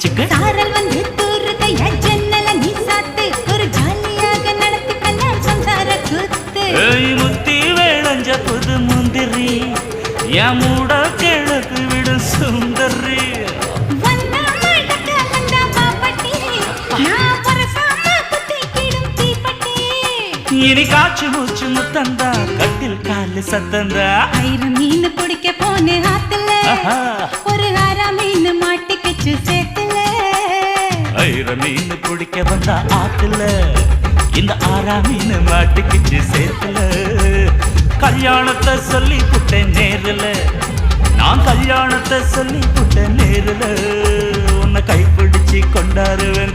சாரல் வந்து தூருதையா ஜன்னல நீ சாத்து ஒரு ஜாலியாக நடத்திக்கலாம் சம்சார கூத்து முத்தி வேளஞ்ச புது முந்திரி என் மூட கிழக்கு விடு சுந்தரி வந்தா மாட்டக்க வந்தா பாப்பட்டி நான் பரசாம குத்திக்கிடும் தீப்பட்டி இனி காற்று மூச்சு முத்தந்தா கட்டில் காலு சத்தந்தா ஆயிரம் மீன் பிடிக்க போனே ஆத்துல ஒரு ஆறா மீன் மாட்டிக்கிச்சு சேர்த்துல ஆயிரம் மீன் பிடிக்க வந்தா ஆத்துல இந்த ஆறா மீன் மாட்டிக்கிச்சு சேர்த்துல கல்யாணத்தை சொல்லி புட்டேன் நேருல நான் கல்யாணத்தை சொல்லி புட்டேன் நேருல உன்னை கைப்பிடிச்சு கொண்டாருவேன்